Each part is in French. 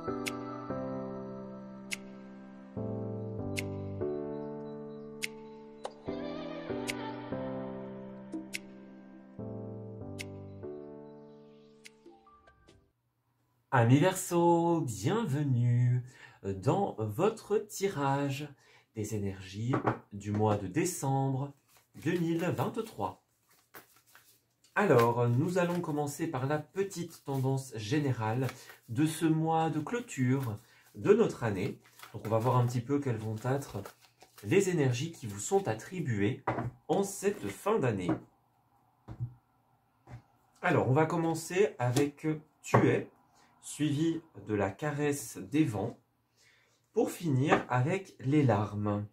Amis Verseaux, bienvenue dans votre tirage des énergies du mois de décembre 2023. Alors, nous allons commencer par la petite tendance générale de ce mois de clôture de notre année. Donc, on va voir un petit peu quelles vont être les énergies qui vous sont attribuées en cette fin d'année. Alors, on va commencer avec Tu es, suivi de la caresse des vents, pour finir avec les larmes.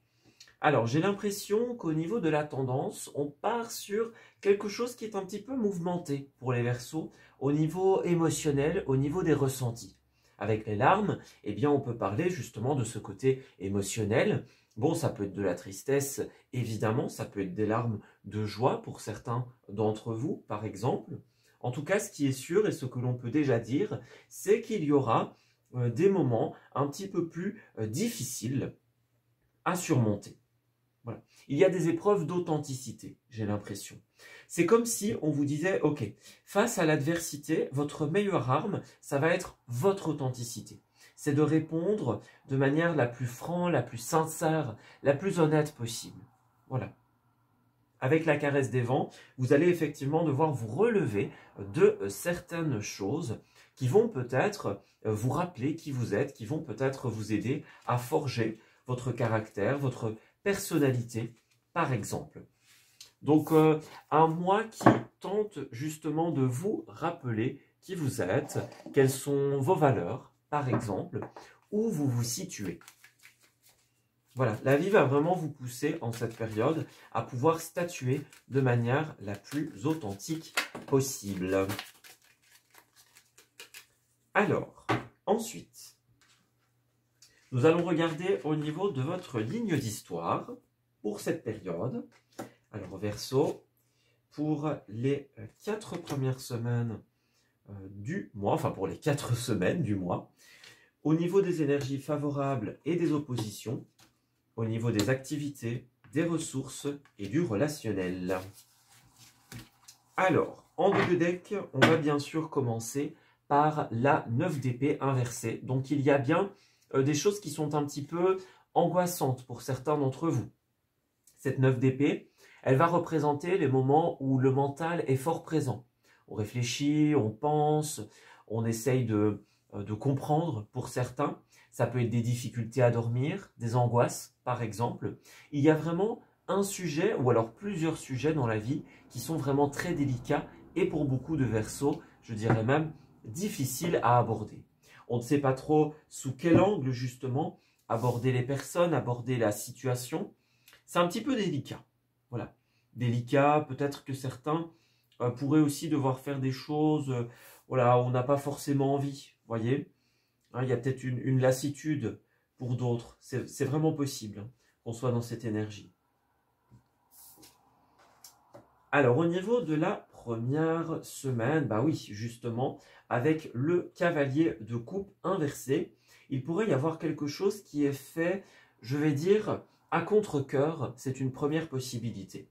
Alors, j'ai l'impression qu'au niveau de la tendance, on part sur quelque chose qui est un petit peu mouvementé pour les Verseaux, au niveau émotionnel, au niveau des ressentis. Avec les larmes, eh bien, on peut parler justement de ce côté émotionnel. Bon, ça peut être de la tristesse, évidemment, ça peut être des larmes de joie pour certains d'entre vous, par exemple. En tout cas, ce qui est sûr et ce que l'on peut déjà dire, c'est qu'il y aura des moments un petit peu plus difficiles à surmonter. Voilà. Il y a des épreuves d'authenticité, j'ai l'impression. C'est comme si on vous disait, ok, face à l'adversité, votre meilleure arme, ça va être votre authenticité. C'est de répondre de manière la plus franche, la plus sincère, la plus honnête possible. Voilà. Avec la caresse des vents, vous allez effectivement devoir vous relever de certaines choses qui vont peut-être vous rappeler qui vous êtes, qui vont peut-être vous aider à forger votre caractère, votre personnalité, par exemple. Donc, un mois qui tente justement de vous rappeler qui vous êtes, quelles sont vos valeurs, par exemple, où vous vous situez. Voilà, la vie va vraiment vous pousser en cette période à pouvoir statuer de manière la plus authentique possible. Alors, ensuite, nous allons regarder au niveau de votre ligne d'histoire pour cette période. Alors, Verseau, pour les 4 premières semaines du mois, enfin pour les 4 semaines du mois, au niveau des énergies favorables et des oppositions, au niveau des activités, des ressources et du relationnel. Alors, en deux de deck, on va bien sûr commencer par la 9 d'épée inversée. Donc, il y a bien des choses qui sont un petit peu angoissantes pour certains d'entre vous. Cette 9 d'épée, elle va représenter les moments où le mental est fort présent. On réfléchit, on pense, on essaye de comprendre pour certains. Ça peut être des difficultés à dormir, des angoisses, par exemple. Il y a vraiment un sujet, ou alors plusieurs sujets dans la vie qui sont vraiment très délicats et pour beaucoup de Verseaux, je dirais même, difficiles à aborder. On ne sait pas trop sous quel angle, justement, aborder les personnes, aborder la situation. C'est un petit peu délicat. Voilà. Délicat, peut-être que certains pourraient aussi devoir faire des choses voilà, où on n'a pas forcément envie, voyez. Hein, il y a peut-être une lassitude pour d'autres. C'est vraiment possible qu'on soit dans cette énergie. Alors, au niveau de la première semaine, bah oui, justement, avec le cavalier de coupe inversé, il pourrait y avoir quelque chose qui est fait, je vais dire, à contre-cœur. C'est une première possibilité.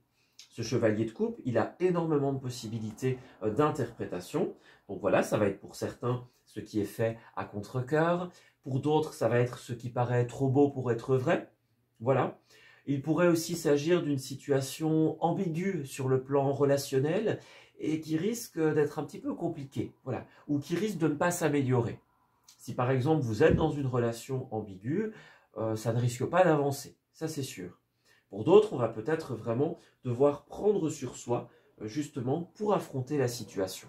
Ce chevalier de coupe, il a énormément de possibilités d'interprétation. Donc voilà, ça va être pour certains ce qui est fait à contre-cœur. Pour d'autres, ça va être ce qui paraît trop beau pour être vrai. Voilà. Il pourrait aussi s'agir d'une situation ambiguë sur le plan relationnel et qui risque d'être un petit peu compliquée, voilà, ou qui risque de ne pas s'améliorer. Si par exemple vous êtes dans une relation ambiguë, ça ne risque pas d'avancer, ça c'est sûr. Pour d'autres, on va peut-être vraiment devoir prendre sur soi, justement, pour affronter la situation.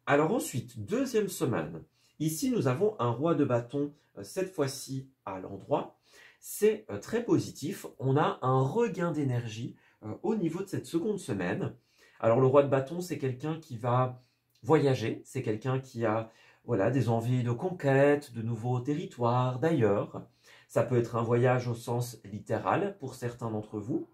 Alors ensuite, deuxième semaine. Ici, nous avons un roi de bâton, cette fois-ci à l'endroit. C'est très positif. On a un regain d'énergie au niveau de cette seconde semaine. Alors, le roi de bâton, c'est quelqu'un qui va voyager. C'est quelqu'un qui a voilà, des envies de conquête, de nouveaux territoires, d'ailleurs. Ça peut être un voyage au sens littéral pour certains d'entre vous.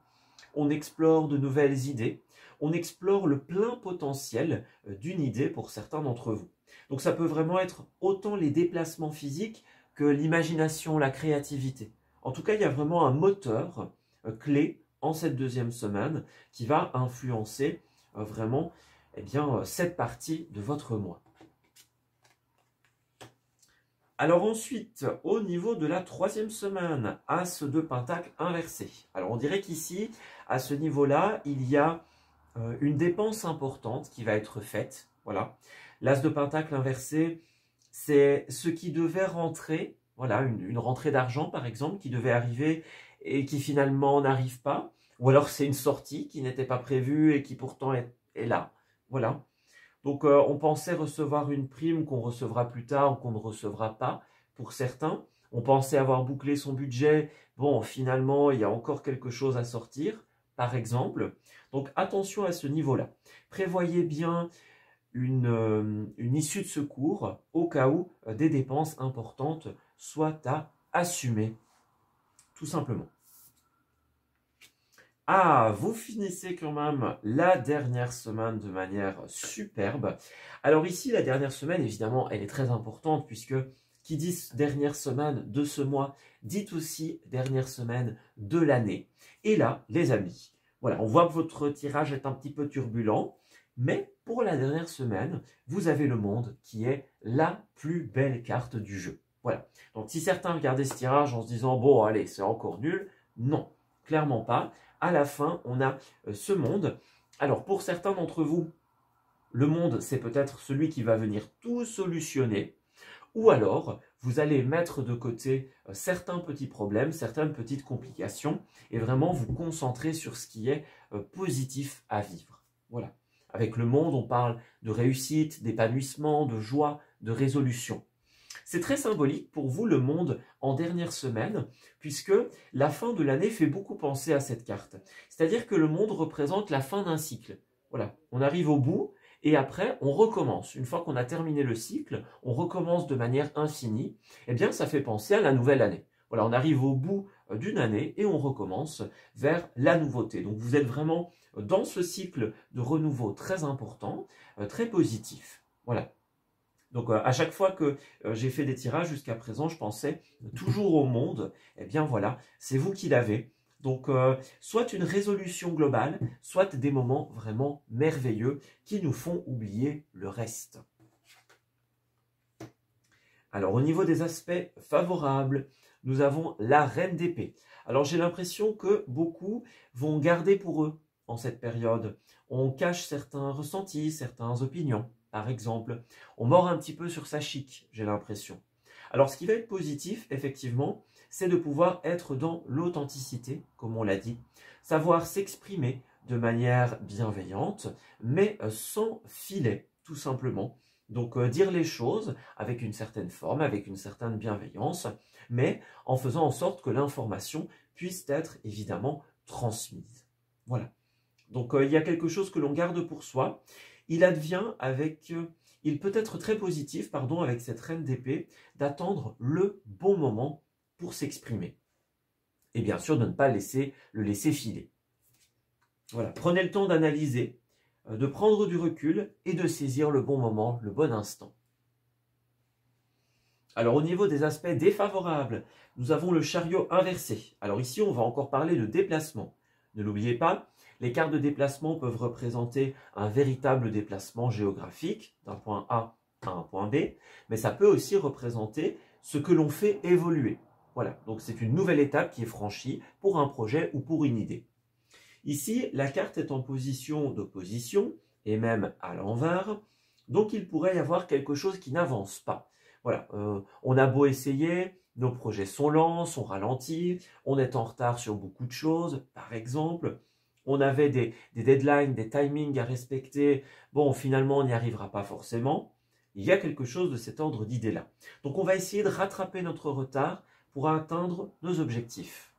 On explore de nouvelles idées. on explore le plein potentiel d'une idée pour certains d'entre vous. Donc ça peut vraiment être autant les déplacements physiques que l'imagination, la créativité. En tout cas, il y a vraiment un moteur clé en cette deuxième semaine qui va influencer vraiment cette partie de votre mois. Alors ensuite, au niveau de la troisième semaine, As de Pentacle inversé. Alors on dirait qu'ici, à ce niveau-là, il y a une dépense importante qui va être faite. Voilà. L'As de Pentacle inversé, c'est ce qui devait rentrer, voilà, une rentrée d'argent par exemple, qui devait arriver et qui finalement n'arrive pas. Ou alors c'est une sortie qui n'était pas prévue et qui pourtant est là. Voilà. Donc, on pensait recevoir une prime qu'on recevra plus tard ou qu'on ne recevra pas pour certains. On pensait avoir bouclé son budget. Bon, finalement, il y a encore quelque chose à sortir, par exemple. Donc, attention à ce niveau-là. Prévoyez bien une issue de secours au cas où des dépenses importantes soient à assumer, tout simplement. Ah, vous finissez quand même la dernière semaine de manière superbe. Alors ici, la dernière semaine, évidemment, elle est très importante puisque qui dit dernière semaine de ce mois, dit aussi dernière semaine de l'année. Et là, les amis, voilà, on voit que votre tirage est un petit peu turbulent, mais pour la dernière semaine, vous avez le monde qui est la plus belle carte du jeu. Voilà. Donc si certains regardaient ce tirage en se disant « Bon, allez, c'est encore nul », non, clairement pas. À la fin, on a ce monde. Alors, pour certains d'entre vous, le monde, c'est peut-être celui qui va venir tout solutionner. Ou alors, vous allez mettre de côté certains petits problèmes, certaines petites complications, et vraiment vous concentrer sur ce qui est positif à vivre. Voilà. Avec le monde, on parle de réussite, d'épanouissement, de joie, de résolution. C'est très symbolique pour vous, le monde, en dernière semaine, puisque la fin de l'année fait beaucoup penser à cette carte. C'est-à-dire que le monde représente la fin d'un cycle. Voilà, on arrive au bout et après, on recommence. Une fois qu'on a terminé le cycle, on recommence de manière infinie. Eh bien, ça fait penser à la nouvelle année. Voilà, on arrive au bout d'une année et on recommence vers la nouveauté. Donc, vous êtes vraiment dans ce cycle de renouveau très important, très positif. Voilà. Donc, à chaque fois que j'ai fait des tirages jusqu'à présent, je pensais toujours au monde. Eh bien, voilà, c'est vous qui l'avez. Donc, soit une résolution globale, soit des moments vraiment merveilleux qui nous font oublier le reste. Alors, au niveau des aspects favorables, nous avons la Reine d'épée. Alors, j'ai l'impression que beaucoup vont garder pour eux en cette période. On cache certains ressentis, certaines opinions. Par exemple, on mord un petit peu sur sa chic, j'ai l'impression. Alors, ce qui va être positif, effectivement, c'est de pouvoir être dans l'authenticité, comme on l'a dit, savoir s'exprimer de manière bienveillante, mais sans filet, tout simplement. Donc, dire les choses avec une certaine forme, avec une certaine bienveillance, mais en faisant en sorte que l'information puisse être évidemment transmise. Voilà. Donc, il y a quelque chose que l'on garde pour soi. Il peut être très positif, avec cette reine d'épée, d'attendre le bon moment pour s'exprimer. Et bien sûr, de ne pas le laisser filer. Voilà, prenez le temps d'analyser, de prendre du recul et de saisir le bon moment, le bon instant. Alors, au niveau des aspects défavorables, nous avons le chariot inversé. Alors ici, on va encore parler de déplacement. Ne l'oubliez pas, les cartes de déplacement peuvent représenter un véritable déplacement géographique d'un point A à un point B, mais ça peut aussi représenter ce que l'on fait évoluer. Voilà, donc c'est une nouvelle étape qui est franchie pour un projet ou pour une idée. Ici, la carte est en position d'opposition et même à l'envers, donc il pourrait y avoir quelque chose qui n'avance pas. Voilà, on a beau essayer, nos projets sont lents, sont ralentis, on est en retard sur beaucoup de choses, par exemple. On avait des deadlines, des timings à respecter. Bon, finalement, on n'y arrivera pas forcément. Il y a quelque chose de cet ordre d'idée-là. Donc, on va essayer de rattraper notre retard pour atteindre nos objectifs.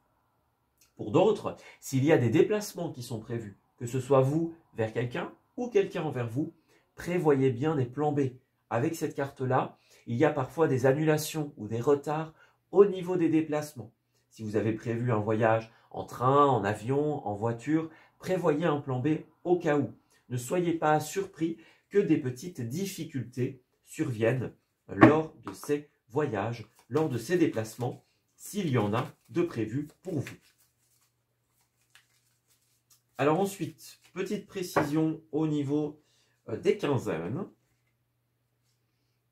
Pour d'autres, s'il y a des déplacements qui sont prévus, que ce soit vous vers quelqu'un ou quelqu'un envers vous, prévoyez bien des plans B. Avec cette carte-là, il y a parfois des annulations ou des retards au niveau des déplacements. Si vous avez prévu un voyage en train, en avion, en voiture, prévoyez un plan B au cas où. Ne soyez pas surpris que des petites difficultés surviennent lors de ces voyages, lors de ces déplacements, s'il y en a de prévus pour vous. Alors ensuite, petite précision au niveau des quinzaines.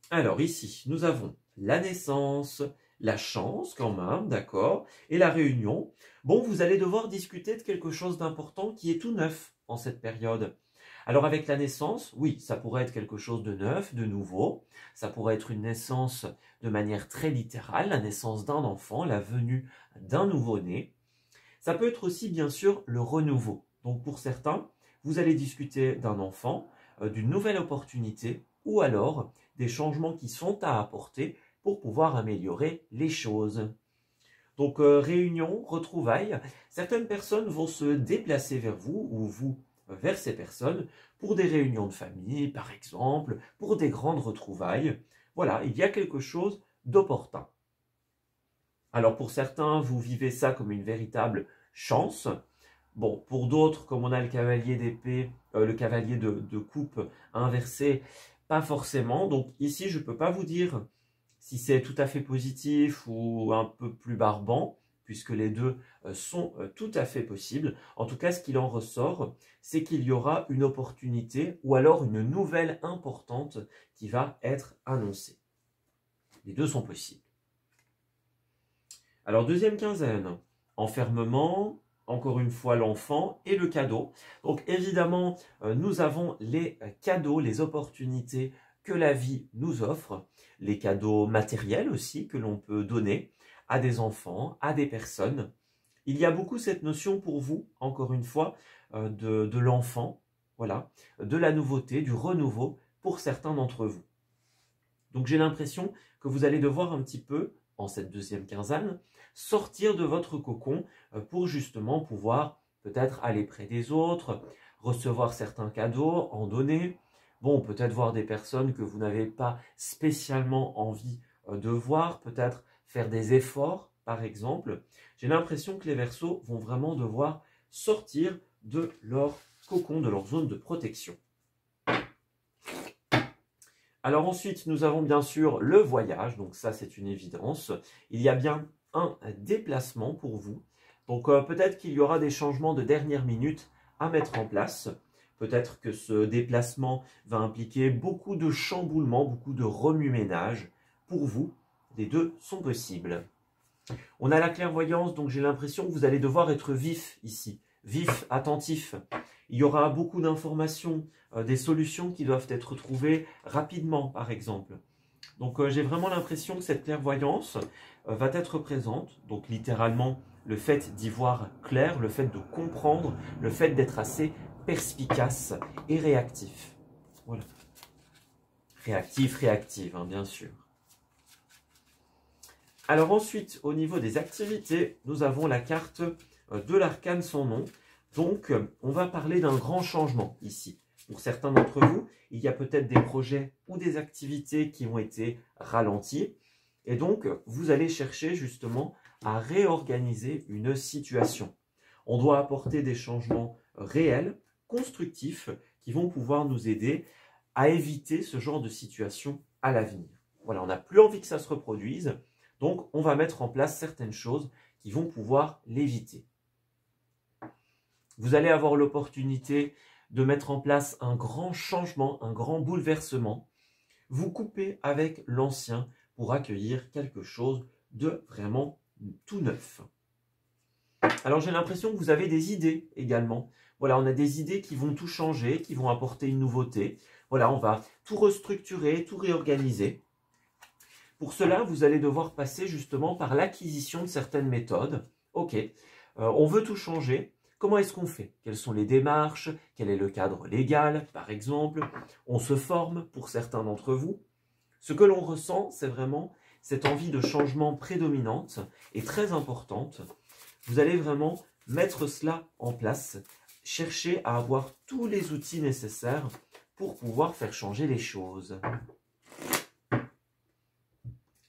Alors ici, nous avons la naissance, la chance quand même, d'accord, et la réunion. Bon, vous allez devoir discuter de quelque chose d'important qui est tout neuf en cette période. Alors avec la naissance, oui, ça pourrait être quelque chose de neuf, de nouveau. Ça pourrait être une naissance de manière très littérale, la naissance d'un enfant, la venue d'un nouveau-né. Ça peut être aussi bien sûr le renouveau. Donc pour certains, vous allez discuter d'un enfant, d'une nouvelle opportunité ou alors des changements qui sont à apporter pour pouvoir améliorer les choses. Donc réunion, retrouvailles, certaines personnes vont se déplacer vers vous ou vous vers ces personnes pour des réunions de famille par exemple, pour des grandes retrouvailles. Voilà, il y a quelque chose d'opportun. Alors pour certains, vous vivez ça comme une véritable chance. Bon, pour d'autres, comme on a le cavalier d'épée, le cavalier de coupe inversé, pas forcément. Donc ici, je ne peux pas vous dire si c'est tout à fait positif ou un peu plus barbant, puisque les deux sont tout à fait possibles. En tout cas, ce qu'il en ressort, c'est qu'il y aura une opportunité ou alors une nouvelle importante qui va être annoncée. Les deux sont possibles. Alors, deuxième quinzaine, enfermement, encore une fois l'enfant et le cadeau. Donc évidemment, nous avons les cadeaux, les opportunités que la vie nous offre, les cadeaux matériels aussi que l'on peut donner à des enfants, à des personnes. Il y a beaucoup cette notion pour vous, encore une fois, de l'enfant, voilà, de la nouveauté, du renouveau pour certains d'entre vous. Donc j'ai l'impression que vous allez devoir un petit peu, en cette deuxième quinzaine, sortir de votre cocon pour justement pouvoir peut-être aller près des autres, recevoir certains cadeaux, en donner. Bon, peut-être voir des personnes que vous n'avez pas spécialement envie de voir, peut-être faire des efforts, par exemple. J'ai l'impression que les Verseaux vont vraiment devoir sortir de leur cocon, de leur zone de protection. Alors ensuite, nous avons bien sûr le voyage, donc ça c'est une évidence. Il y a bien un déplacement pour vous. Donc peut-être qu'il y aura des changements de dernière minute à mettre en place. Peut-être que ce déplacement va impliquer beaucoup de chamboulements, beaucoup de remue-ménage. Pour vous, les deux sont possibles. On a la clairvoyance, donc j'ai l'impression que vous allez devoir être vif ici. Vif, attentif. Il y aura beaucoup d'informations, des solutions qui doivent être trouvées rapidement, par exemple. Donc j'ai vraiment l'impression que cette clairvoyance va être présente. Donc littéralement, le fait d'y voir clair, le fait de comprendre, le fait d'être assez perspicace et réactif. Voilà. Réactif, réactive, hein, bien sûr. Alors ensuite, au niveau des activités, nous avons la carte de l'arcane sans nom. Donc, on va parler d'un grand changement ici. Pour certains d'entre vous, il y a peut-être des projets ou des activités qui ont été ralentis. Et donc, vous allez chercher justement à réorganiser une situation. On doit apporter des changements réels, constructifs, qui vont pouvoir nous aider à éviter ce genre de situation à l'avenir. Voilà, on n'a plus envie que ça se reproduise. Donc, on va mettre en place certaines choses qui vont pouvoir l'éviter. Vous allez avoir l'opportunité de mettre en place un grand changement, un grand bouleversement. Vous coupez avec l'ancien pour accueillir quelque chose de vraiment tout neuf. Alors, j'ai l'impression que vous avez des idées également. Voilà, on a des idées qui vont tout changer, qui vont apporter une nouveauté. Voilà, on va tout restructurer, tout réorganiser. Pour cela, vous allez devoir passer justement par l'acquisition de certaines méthodes. Ok, on veut tout changer. Comment est-ce qu'on fait? Quelles sont les démarches? Quel est le cadre légal, par exemple? On se forme pour certains d'entre vous. Ce que l'on ressent, c'est vraiment cette envie de changement prédominante et très importante. Vous allez vraiment mettre cela en place, chercher à avoir tous les outils nécessaires pour pouvoir faire changer les choses.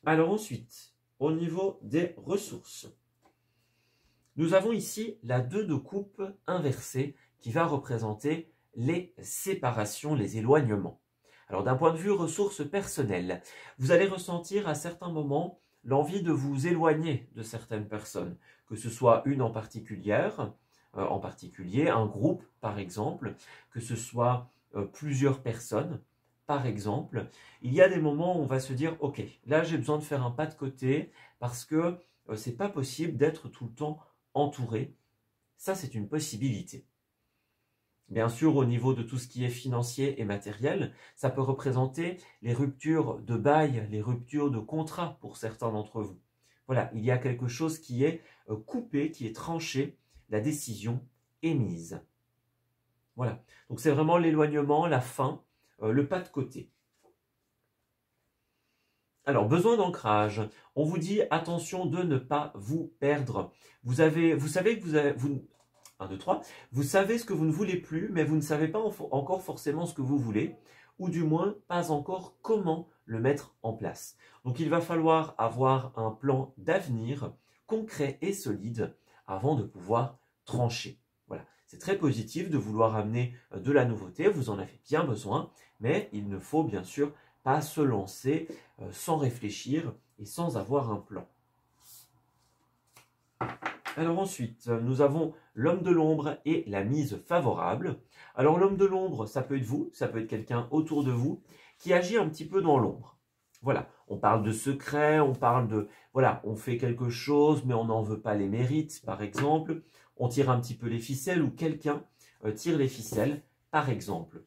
Alors ensuite, au niveau des ressources, nous avons ici la 2 de coupe inversée qui va représenter les séparations, les éloignements. Alors d'un point de vue ressources personnelles, vous allez ressentir à certains moments l'envie de vous éloigner de certaines personnes, que ce soit une en particulier, un groupe par exemple, que ce soit plusieurs personnes par exemple. Il y a des moments où on va se dire ok, là j'ai besoin de faire un pas de côté parce que c'est pas possible d'être tout le temps entouré. Ça c'est une possibilité. Bien sûr, au niveau de tout ce qui est financier et matériel, ça peut représenter les ruptures de bail, les ruptures de contrat pour certains d'entre vous. Voilà, il y a quelque chose qui est coupé, qui est tranché, la décision est mise. Voilà, donc c'est vraiment l'éloignement, la fin, le pas de côté. Alors, besoin d'ancrage. On vous dit attention de ne pas vous perdre. Vous savez que vous avez... 1, 2, 3. Vous savez ce que vous ne voulez plus, mais vous ne savez pas encore forcément ce que vous voulez, ou du moins pas encore comment le mettre en place. Donc il va falloir avoir un plan d'avenir concret et solide avant de pouvoir trancher. Voilà, c'est très positif de vouloir amener de la nouveauté, vous en avez bien besoin, mais il ne faut bien sûr pas se lancer sans réfléchir et sans avoir un plan. Alors ensuite, nous avons l'homme de l'ombre et la mise favorable. Alors l'homme de l'ombre, ça peut être vous, ça peut être quelqu'un autour de vous qui agit un petit peu dans l'ombre. Voilà, on parle de secret, on parle de... Voilà, on fait quelque chose, mais on n'en veut pas les mérites, par exemple. On tire un petit peu les ficelles ou quelqu'un tire les ficelles, par exemple.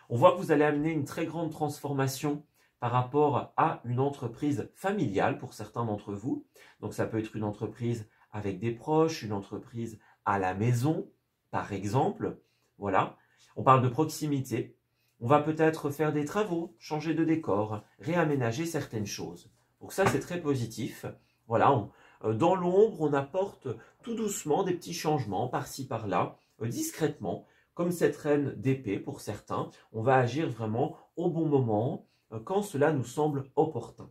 On voit que vous allez amener une très grande transformation par rapport à une entreprise familiale pour certains d'entre vous. Donc ça peut être une entreprise avec des proches, une entreprise à la maison, par exemple. Voilà, on parle de proximité. On va peut-être faire des travaux, changer de décor, réaménager certaines choses. Donc ça, c'est très positif. Voilà, dans l'ombre, on apporte tout doucement des petits changements par-ci, par-là, discrètement. Comme cette reine d'épée pour certains, on va agir vraiment au bon moment, quand cela nous semble opportun.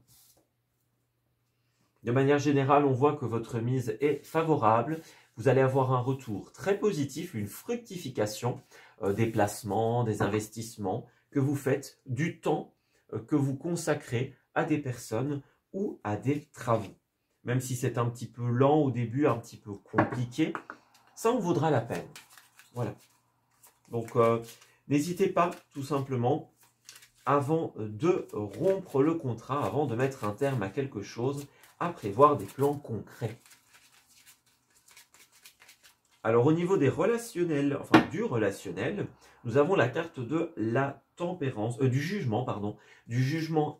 De manière générale, on voit que votre mise est favorable. Vous allez avoir un retour très positif, une fructification des placements, des investissements que vous faites, du temps que vous consacrez à des personnes ou à des travaux. Même si c'est un petit peu lent au début, un petit peu compliqué, ça en vaudra la peine. Voilà. Donc, n'hésitez pas, tout simplement, avant de rompre le contrat, avant de mettre un terme à quelque chose, à prévoir des plans concrets. Alors au niveau des relationnels, enfin du relationnel, nous avons la carte de la tempérance, du jugement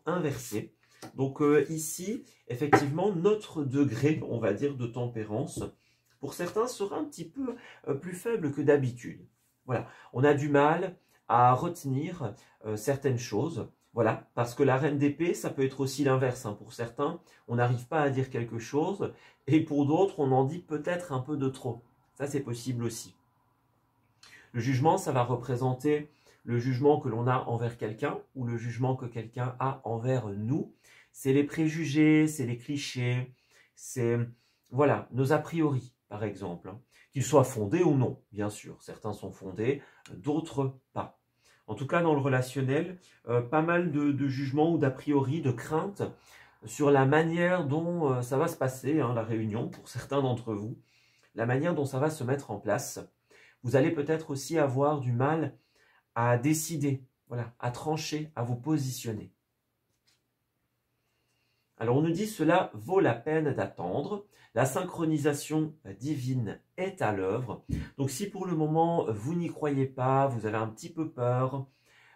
inversé. Donc ici, effectivement, notre degré, on va dire, de tempérance, pour certains, sera un petit peu plus faible que d'habitude. Voilà, on a du mal à retenir certaines choses. Voilà, parce que la reine d'épée, ça peut être aussi l'inverse. Hein. Pour certains, on n'arrive pas à dire quelque chose, et pour d'autres, on en dit peut-être un peu de trop. Ça, c'est possible aussi. Le jugement, ça va représenter le jugement que l'on a envers quelqu'un, ou le jugement que quelqu'un a envers nous. C'est les préjugés, c'est les clichés, c'est voilà, nos a priori, par exemple. Hein. Qu'ils soient fondés ou non, bien sûr. Certains sont fondés, d'autres pas. En tout cas, dans le relationnel, pas mal de jugements ou d'a priori, de craintes sur la manière dont ça va se passer, hein, la réunion, pour certains d'entre vous, la manière dont ça va se mettre en place. Vous allez peut-être aussi avoir du mal à décider, voilà, à trancher, à vous positionner. Alors on nous dit cela vaut la peine d'attendre. La synchronisation divine est à l'œuvre. Donc si pour le moment vous n'y croyez pas, vous avez un petit peu peur,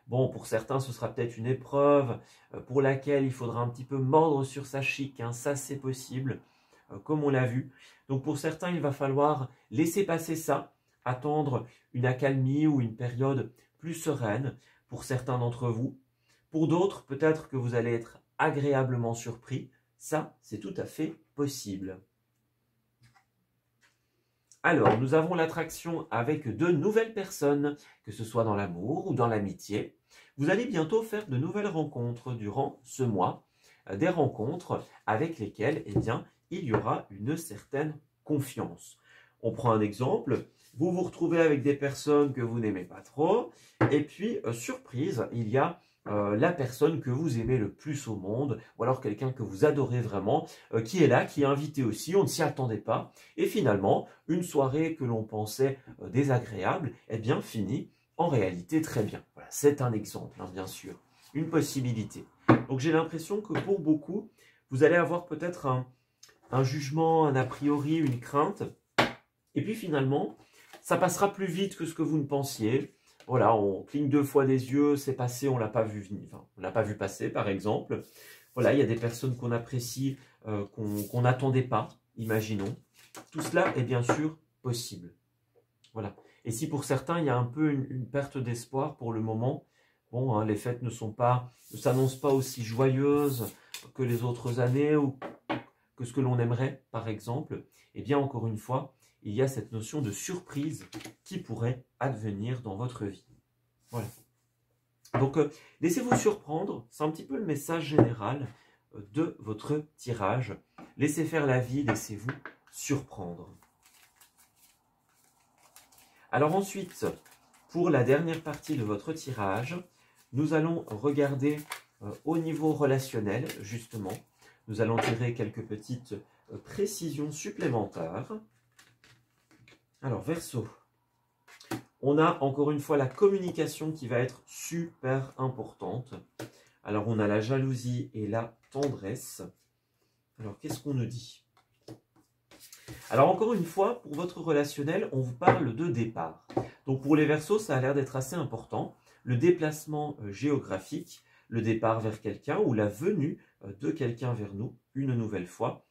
bon pour certains ce sera peut-être une épreuve pour laquelle il faudra un petit peu mordre sur sa chique, hein, ça c'est possible, comme on l'a vu. Donc pour certains il va falloir laisser passer ça, attendre une accalmie ou une période plus sereine pour certains d'entre vous. Pour d'autres, peut-être que vous allez être agréablement surpris. Ça, c'est tout à fait possible. Alors, nous avons l'attraction avec de nouvelles personnes, que ce soit dans l'amour ou dans l'amitié. Vous allez bientôt faire de nouvelles rencontres durant ce mois, des rencontres avec lesquelles, eh bien, il y aura une certaine confiance. On prend un exemple, vous vous retrouvez avec des personnes que vous n'aimez pas trop, et puis, surprise, il y a la personne que vous aimez le plus au monde, ou alors quelqu'un que vous adorez vraiment, qui est là, qui est invité aussi, on ne s'y attendait pas, et finalement, une soirée que l'on pensait désagréable, eh bien, finit en réalité très bien. Voilà, c'est un exemple, hein, bien sûr, une possibilité. Donc j'ai l'impression que pour beaucoup, vous allez avoir peut-être un jugement, un a priori, une crainte, et puis finalement, ça passera plus vite que ce que vous ne pensiez. Voilà, on cligne 2 fois des yeux, c'est passé, on l'a pas vu, enfin, on l'a pas vu passer, par exemple. Voilà, il y a des personnes qu'on apprécie, qu'on n'attendait pas, imaginons. Tout cela est bien sûr possible. Voilà. Et si pour certains, il y a un peu une perte d'espoir pour le moment, bon, hein, les fêtes ne s'annoncent pas aussi joyeuses que les autres années ou que ce que l'on aimerait, par exemple, eh bien, encore une fois, il y a cette notion de surprise qui pourrait advenir dans votre vie. Voilà. Donc, laissez-vous surprendre, c'est un petit peu le message général de votre tirage. Laissez faire la vie, laissez-vous surprendre. Alors ensuite, pour la dernière partie de votre tirage, nous allons regarder au niveau relationnel, justement. Nous allons tirer quelques petites précisions supplémentaires. Alors, Verseau, on a encore une fois la communication qui va être super importante. Alors, on a la jalousie et la tendresse. Alors, qu'est-ce qu'on nous dit? Alors, encore une fois, pour votre relationnel, on vous parle de départ. Donc, pour les Verseaux, ça a l'air d'être assez important. Le déplacement géographique, le départ vers quelqu'un ou la venue de quelqu'un vers nous, une nouvelle fois.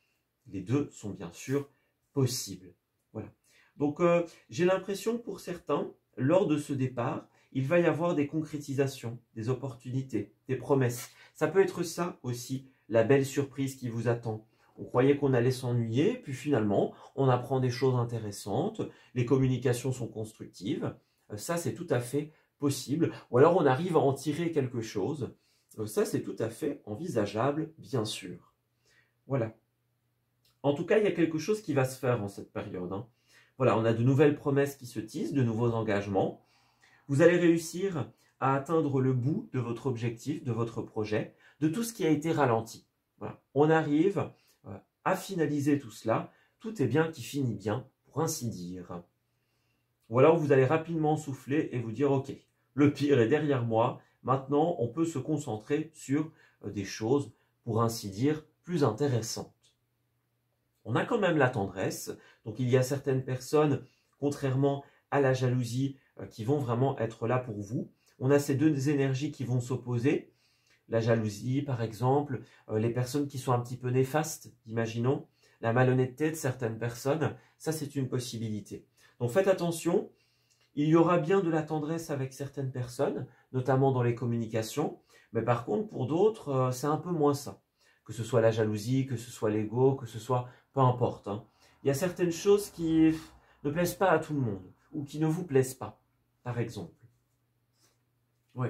Les deux sont bien sûr possibles. Voilà. Donc, j'ai l'impression pour certains, lors de ce départ, il va y avoir des concrétisations, des opportunités, des promesses. Ça peut être ça aussi, la belle surprise qui vous attend. On croyait qu'on allait s'ennuyer, puis finalement, on apprend des choses intéressantes, les communications sont constructives. Ça, c'est tout à fait possible. Ou alors, on arrive à en tirer quelque chose. Ça, c'est tout à fait envisageable, bien sûr. Voilà. En tout cas, il y a quelque chose qui va se faire en cette période, hein. Voilà, on a de nouvelles promesses qui se tissent, de nouveaux engagements. Vous allez réussir à atteindre le bout de votre objectif, de votre projet, de tout ce qui a été ralenti. Voilà. On arrive à finaliser tout cela. Tout est bien qui finit bien, pour ainsi dire. Voilà où vous allez rapidement souffler et vous dire « Ok, le pire est derrière moi. Maintenant, on peut se concentrer sur des choses, pour ainsi dire, plus intéressantes. » On a quand même la tendresse, donc il y a certaines personnes, contrairement à la jalousie, qui vont vraiment être là pour vous. On a ces deux énergies qui vont s'opposer. La jalousie, par exemple, les personnes qui sont un petit peu néfastes, imaginons, la malhonnêteté de certaines personnes, ça c'est une possibilité. Donc faites attention, il y aura bien de la tendresse avec certaines personnes, notamment dans les communications, mais par contre pour d'autres, c'est un peu moins ça. Que ce soit la jalousie, que ce soit l'ego, que ce soit... peu importe, hein. Il y a certaines choses qui ne plaisent pas à tout le monde, ou qui ne vous plaisent pas, par exemple. Oui.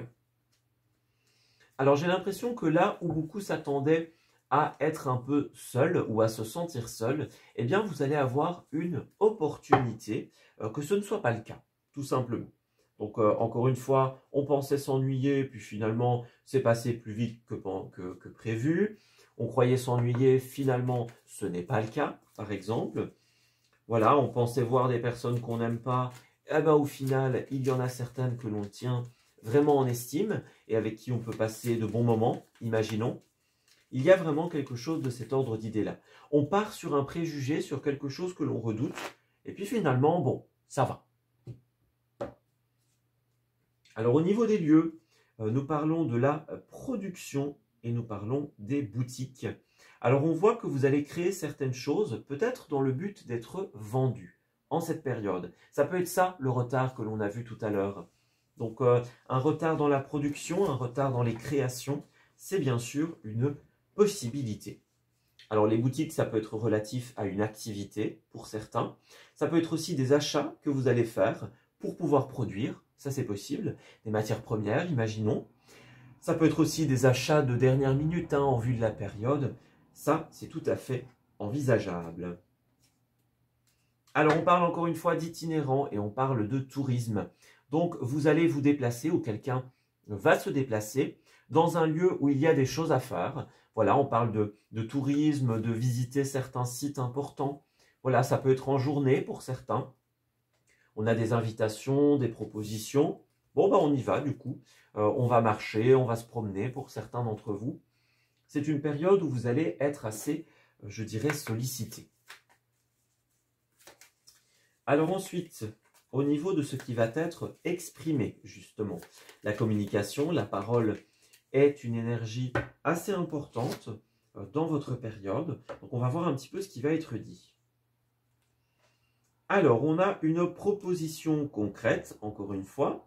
Alors j'ai l'impression que là où beaucoup s'attendaient à être un peu seul ou à se sentir seul, eh bien vous allez avoir une opportunité que ce ne soit pas le cas, tout simplement. Donc encore une fois, on pensait s'ennuyer, puis finalement c'est passé plus vite que prévu. On croyait s'ennuyer, finalement ce n'est pas le cas, par exemple. Voilà, on pensait voir des personnes qu'on n'aime pas, eh ben, au final il y en a certaines que l'on tient vraiment en estime et avec qui on peut passer de bons moments, imaginons. Il y a vraiment quelque chose de cet ordre d'idées-là. On part sur un préjugé, sur quelque chose que l'on redoute, et puis finalement, bon, ça va. Alors au niveau des lieux, nous parlons de la production et nous parlons des boutiques. Alors on voit que vous allez créer certaines choses, peut-être dans le but d'être vendu en cette période. Ça peut être ça, le retard que l'on a vu tout à l'heure. Donc un retard dans la production, un retard dans les créations, c'est bien sûr une possibilité. Alors les boutiques, ça peut être relatif à une activité pour certains. Ça peut être aussi des achats que vous allez faire pour pouvoir produire, ça c'est possible. Des matières premières, imaginons. Ça peut être aussi des achats de dernière minute en vue de la période. Ça, c'est tout à fait envisageable. Alors, on parle encore une fois d'itinérant et on parle de tourisme. Donc, vous allez vous déplacer ou quelqu'un va se déplacer dans un lieu où il y a des choses à faire. Voilà, on parle de tourisme, de visiter certains sites importants. Voilà, ça peut être en journée pour certains. On a des invitations, des propositions. Bon, ben on y va du coup. On va marcher, on va se promener pour certains d'entre vous. C'est une période où vous allez être assez, je dirais, sollicité. Alors ensuite, au niveau de ce qui va être exprimé, justement, la communication, la parole est une énergie assez importante dans votre période. Donc on va voir un petit peu ce qui va être dit. Alors, on a une proposition concrète, encore une fois.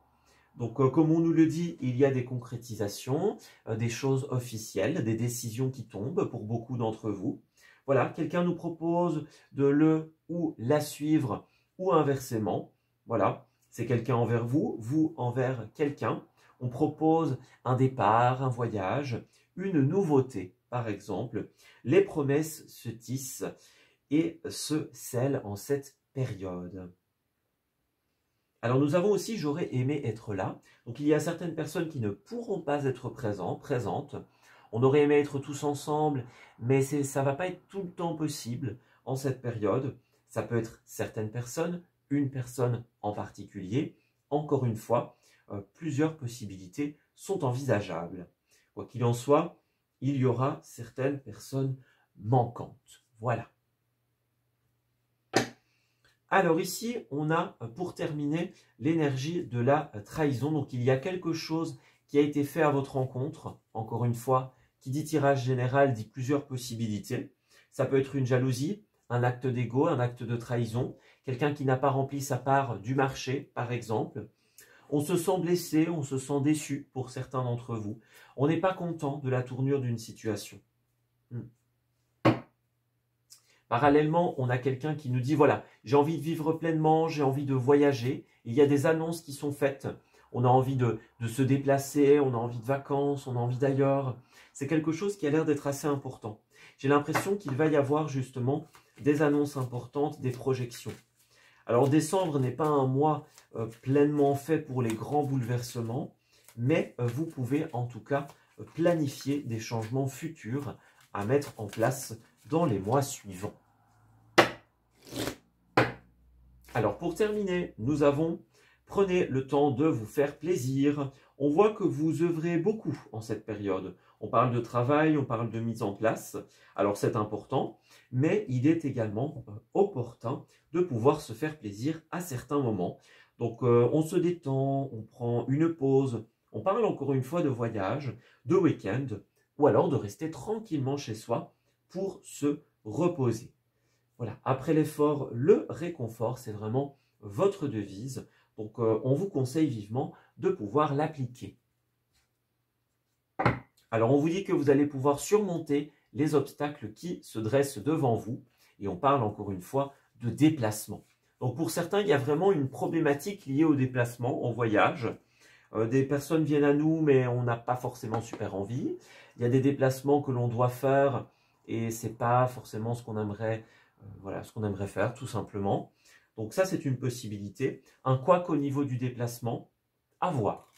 Donc, comme on nous le dit, il y a des concrétisations, des choses officielles, des décisions qui tombent pour beaucoup d'entre vous. Voilà, quelqu'un nous propose de le ou la suivre ou inversement. Voilà, c'est quelqu'un envers vous, vous envers quelqu'un. On propose un départ, un voyage, une nouveauté, par exemple. Les promesses se tissent et se scellent en cette période. Alors nous avons aussi « j'aurais aimé être là ». Donc il y a certaines personnes qui ne pourront pas être présentes. On aurait aimé être tous ensemble, mais ça ne va pas être tout le temps possible en cette période. Ça peut être certaines personnes, une personne en particulier. Encore une fois, plusieurs possibilités sont envisageables. Quoi qu'il en soit, il y aura certaines personnes manquantes. Voilà. Alors ici, on a, pour terminer, l'énergie de la trahison. Donc il y a quelque chose qui a été fait à votre rencontre. Encore une fois, qui dit tirage général dit plusieurs possibilités. Ça peut être une jalousie, un acte d'ego, un acte de trahison. Quelqu'un qui n'a pas rempli sa part du marché, par exemple. On se sent blessé, on se sent déçu pour certains d'entre vous. On n'est pas content de la tournure d'une situation. Parallèlement, on a quelqu'un qui nous dit, voilà, j'ai envie de vivre pleinement, j'ai envie de voyager. Il y a des annonces qui sont faites. On a envie de se déplacer, on a envie de vacances, on a envie d'ailleurs. C'est quelque chose qui a l'air d'être assez important. J'ai l'impression qu'il va y avoir justement des annonces importantes, des projections. Alors décembre n'est pas un mois pleinement fait pour les grands bouleversements, mais vous pouvez en tout cas planifier des changements futurs à mettre en place dans les mois suivants. Alors pour terminer, nous avons « Prenez le temps de vous faire plaisir ». On voit que vous œuvrez beaucoup en cette période. On parle de travail, on parle de mise en place. Alors c'est important, mais il est également opportun de pouvoir se faire plaisir à certains moments. Donc on se détend, on prend une pause. On parle encore une fois de voyage, de week-end, ou alors de rester tranquillement chez soi pour se reposer. Voilà, après l'effort, le réconfort, c'est vraiment votre devise. Donc, on vous conseille vivement de pouvoir l'appliquer. Alors, on vous dit que vous allez pouvoir surmonter les obstacles qui se dressent devant vous. Et on parle encore une fois de déplacement. Donc, pour certains, il y a vraiment une problématique liée au déplacement, en voyage. Des personnes viennent à nous, mais on n'a pas forcément super envie. Il y a des déplacements que l'on doit faire et ce n'est pas forcément ce qu'on aimerait, voilà, ce qu'on aimerait faire, tout simplement. Donc ça, c'est une possibilité. Un couac au niveau du déplacement, à voir.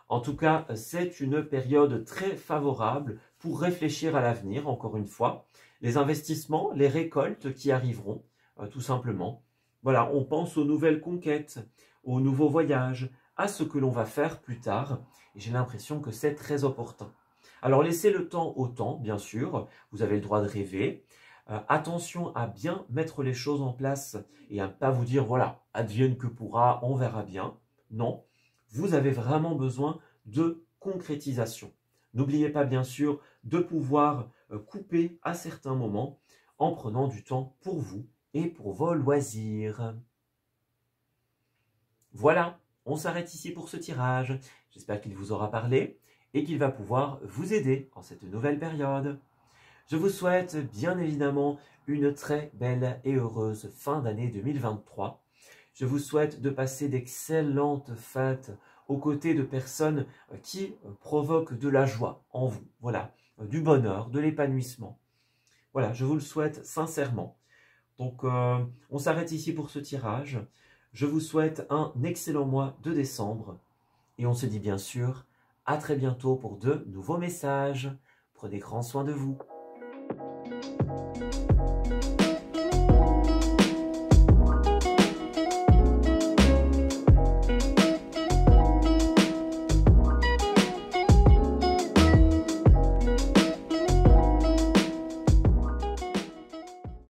En tout cas, c'est une période très favorable pour réfléchir à l'avenir, encore une fois. Les investissements, les récoltes qui arriveront, tout simplement. Voilà, on pense aux nouvelles conquêtes, aux nouveaux voyages, à ce que l'on va faire plus tard. Et j'ai l'impression que c'est très opportun. Alors, laissez le temps au temps, bien sûr. Vous avez le droit de rêver. Attention à bien mettre les choses en place et à ne pas vous dire, voilà, advienne que pourra, on verra bien. Non, vous avez vraiment besoin de concrétisation. N'oubliez pas, bien sûr, de pouvoir couper à certains moments en prenant du temps pour vous et pour vos loisirs. Voilà, on s'arrête ici pour ce tirage. J'espère qu'il vous aura parlé et qu'il va pouvoir vous aider en cette nouvelle période. Je vous souhaite bien évidemment une très belle et heureuse fin d'année 2023. Je vous souhaite de passer d'excellentes fêtes aux côtés de personnes qui provoquent de la joie en vous. Voilà, du bonheur, de l'épanouissement. Voilà, je vous le souhaite sincèrement. Donc, on s'arrête ici pour ce tirage. Je vous souhaite un excellent mois de décembre. Et on se dit bien sûr à très bientôt pour de nouveaux messages. Prenez grand soin de vous.